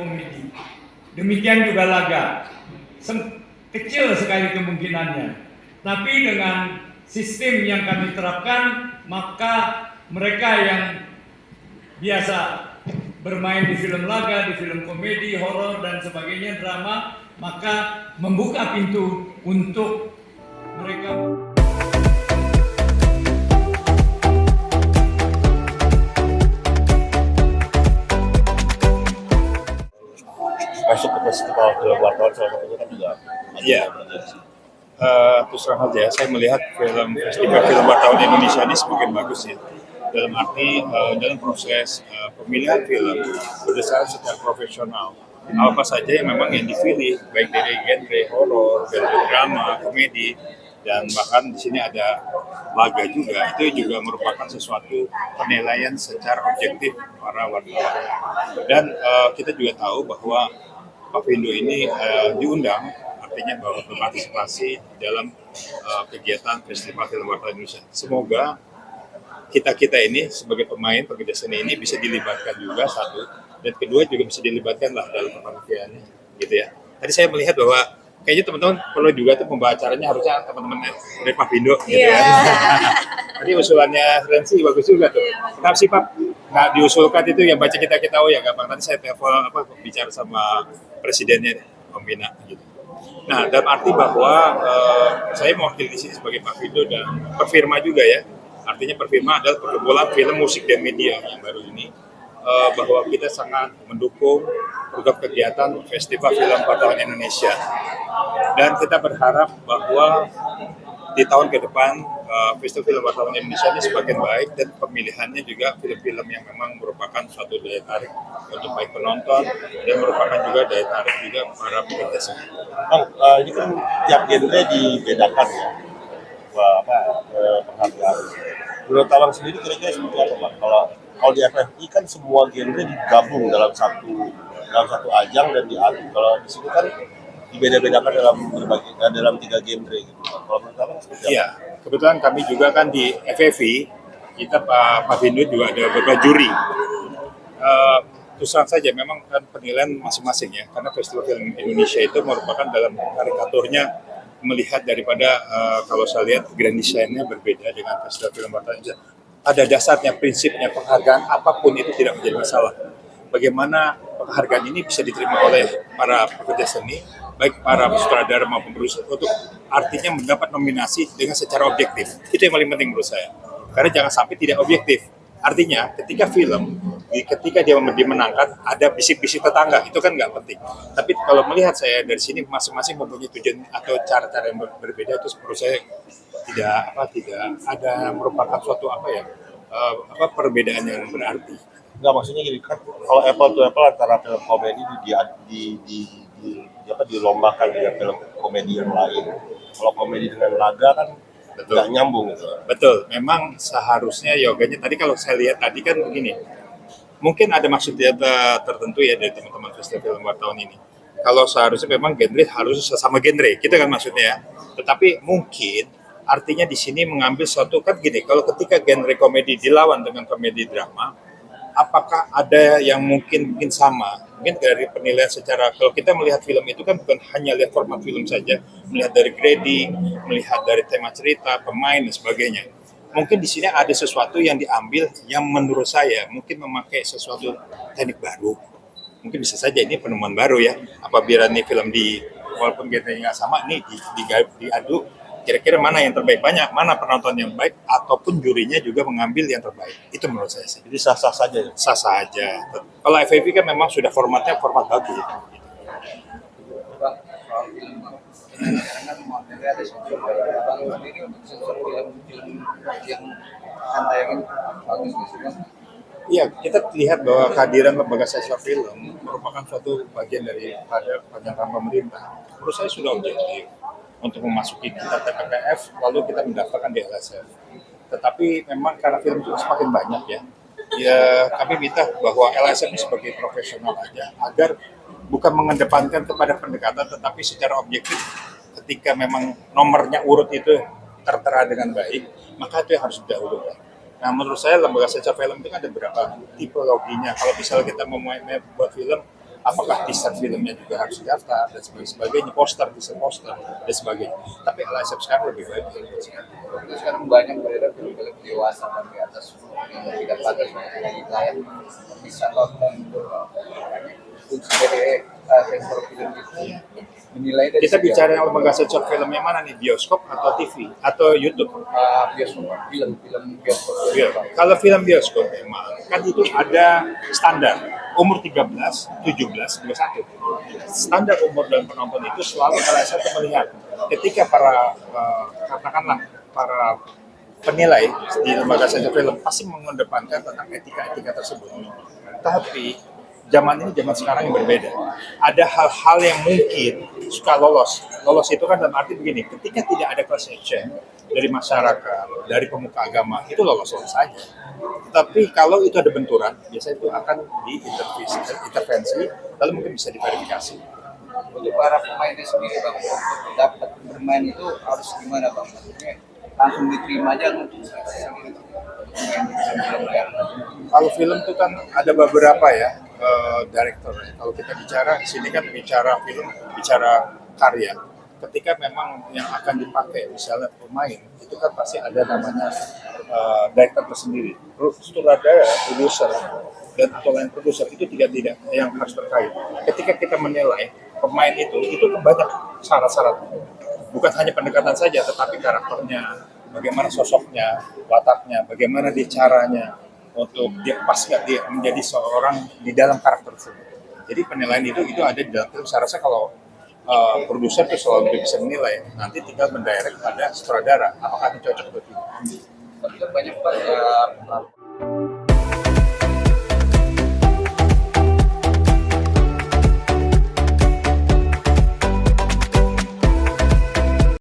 komedi. Demikian juga laga. Kecil sekali kemungkinannya. Tapi dengan sistem yang kami terapkan, maka mereka yang biasa bermain di film laga, di film komedi, horor dan sebagainya, drama, maka membuka pintu untuk mereka masuk ke festival film wartawan salah satunya kan juga. Iya. Terus terang saja, saya melihat festival film wartawan Indonesia ini semakin bagus ya. Dalam arti dalam proses pemilihan film berdasarkan secara profesional. Apa saja yang memang yang dipilih, baik dari genre horor, genre drama, komedi, dan bahkan di sini ada laga juga. Itu juga merupakan sesuatu penilaian secara objektif para wartawan. Dan kita juga tahu bahwa Pavindo ini diundang, artinya bahwa berpartisipasi dalam kegiatan Festival Film Wartawan Indonesia. Semoga kita ini sebagai pemain pekerja seni ini bisa dilibatkan juga, satu, dan kedua juga bisa dilibatkan lah dalam kepanitiaannya, gitu ya. Tadi saya melihat bahwa kayaknya teman-teman perlu juga tuh pembawa acaranya harusnya teman-teman dari Pavindo, gitu ya. Tadi usulannya Rensi bagus juga tuh. Kenapa sih Pak nggak diusulkan itu yang baca kita oh ya gampang. Tadi saya telepon bicara sama presidennya Om Bina gitu. Nah, dalam arti bahwa saya mewakili di sini sebagai Pavindo dan Perfirma juga ya. Artinya Perfirma adalah perkumpulan film, musik, dan media yang baru ini, bahwa kita sangat mendukung program kegiatan Festival Film Wartawan Indonesia. Dan kita berharap bahwa di tahun ke depan Festival Film Wartawan Indonesia ini semakin baik dan pemilihannya juga film-film yang memang merupakan suatu daya tarik untuk baik penonton dan merupakan juga daya tarik juga para pekerja seni. Bang, ini kan tiap genre dibedakan ya, penghargaan. Menurut Abang sendiri kira-kira seperti apa Bang? Kalau di FFI kan semua genre digabung dalam satu ajang dan diadu. Kalau di sini kan dibeda-bedakan dalam 3 genre gitu. Kalau menurut Abang seperti apa? Iya, kebetulan kami juga kan di FFI, kita Pak Pavindo juga ada beberapa juri. Terus terang saja memang kan penilaian masing-masing ya, karena Festival Film Indonesia itu merupakan dalam karikaturnya melihat daripada kalau saya lihat grand design-nya berbeda dengan Festival Film Wartawan Indonesia. Ada dasarnya, prinsipnya, penghargaan apapun itu tidak menjadi masalah. Bagaimana penghargaan ini bisa diterima oleh para pekerja seni, baik para sutradara maupun produser, untuk artinya mendapat nominasi dengan secara objektif. Itu yang paling penting menurut saya. Karena jangan sampai tidak objektif. Artinya ketika dia dimenangkan ada bisik-bisik tetangga, itu kan nggak penting. Tapi kalau melihat saya dari sini masing-masing mempunyai tujuan atau cara-cara yang berbeda, itu menurut saya tidak ada merupakan suatu perbedaan yang berarti. Enggak, maksudnya gini kan, kalau apple to apple antara film komedi dilombakan dengan film komedi yang lain. Kalau komedi dengan laga kan nggak nyambung gitu. Betul, memang seharusnya yoganya tadi kalau saya lihat tadi kan begini, mungkin ada maksud tertentu ya dari teman-teman Festival Film Wartawan ini. Kalau seharusnya memang genre harus sesama genre, kita kan maksudnya ya. Tetapi mungkin artinya di sini mengambil suatu kan gini, kalau ketika genre komedi dilawan dengan komedi drama, apakah ada yang mungkin sama? Mungkin dari penilaian secara, kalau kita melihat film itu kan bukan hanya lihat format film saja, melihat dari grading, melihat dari tema cerita, pemain dan sebagainya. Mungkin di sini ada sesuatu yang diambil yang menurut saya mungkin memakai sesuatu teknik baru. Mungkin bisa saja ini penemuan baru ya. Apabila ini film walaupun genrenya nggak sama, ini diadu. Kira-kira mana yang terbaik, mana penonton yang baik, ataupun jurinya juga mengambil yang terbaik. Itu menurut saya sih. Jadi sah-sah saja ya? Sah-sah aja. Kalau FFP kan memang sudah formatnya format bagus. Iya, kita lihat bahwa kehadiran lembaga sensor film merupakan suatu bagian daripada pernyataan pemerintah. Menurut saya sudah objektif untuk memasuki kita TPPF, lalu kita mendaftarkan di LSF. Tetapi memang karena film itu semakin banyak ya kami minta bahwa LSF ini sebagai profesional aja, agar bukan mengedepankan kepada pendekatan, tetapi secara objektif ketika memang nomornya urut itu tertera dengan baik, maka itu yang harus didahulukan. Nah, menurut saya lembaga sensor film itu kan ada beberapa tipologinya. Kalau misalnya kita mau buat film, apakah teaser filmnya juga harus daftar dan sebagainya, teaser poster dan sebagainya. Tapi LSF sekarang lebih baik. Terus sekarang banyak beredar film-film dewasa kan di atas yang tidak pantas di layar bisa nonton itu. Untuk sebagai sensor film itu menilai dari Kita bicara yang lembaga sensor film yang mana nih, bioskop atau TV atau YouTube? bioskop, film bioskop. Kalau film bioskop memang kan itu ada standar umur 13, 17, 21. Standar umur dan penonton itu selalu LSF melihat ketika para katakanlah para penilai di lembaga sensor film pasti mengedepankan tentang etika-etika tersebut. Tapi zaman ini zaman sekarang yang berbeda. Ada hal-hal yang mungkin suka lolos. Lolos itu kan dalam arti begini, ketika tidak ada class action dari masyarakat, dari pemuka agama, itu lolos-lolos saja. Tapi kalau itu ada benturan, biasanya itu akan diintervensi, lalu mungkin bisa diverifikasi. Untuk para pemainnya sendiri bang, untuk dapat bermain itu harus gimana bang? Maksudnya langsung diterima aja atau Kalau film itu kan ada beberapa ya director. Kalau kita bicara di sini kan bicara film, bicara karya. Ketika memang yang akan dipakai misalnya pemain, itu kan pasti ada namanya director tersendiri, sutradara, produser, dan atau lain produser itu tidak yang harus terkait. Ketika kita menilai pemain itu banyak syarat-syarat. Bukan hanya pendekatan saja, tetapi karakternya, bagaimana sosoknya, wataknya, bagaimana dia caranya untuk dia pas nggak dia menjadi seorang di dalam karakter tersebut. Jadi penilaian itu ada di dalam film. Saya rasa kalau produser itu selalu bisa menilai, nanti tinggal mendirect pada sutradara apakah itu cocok atau tidak. banyak banget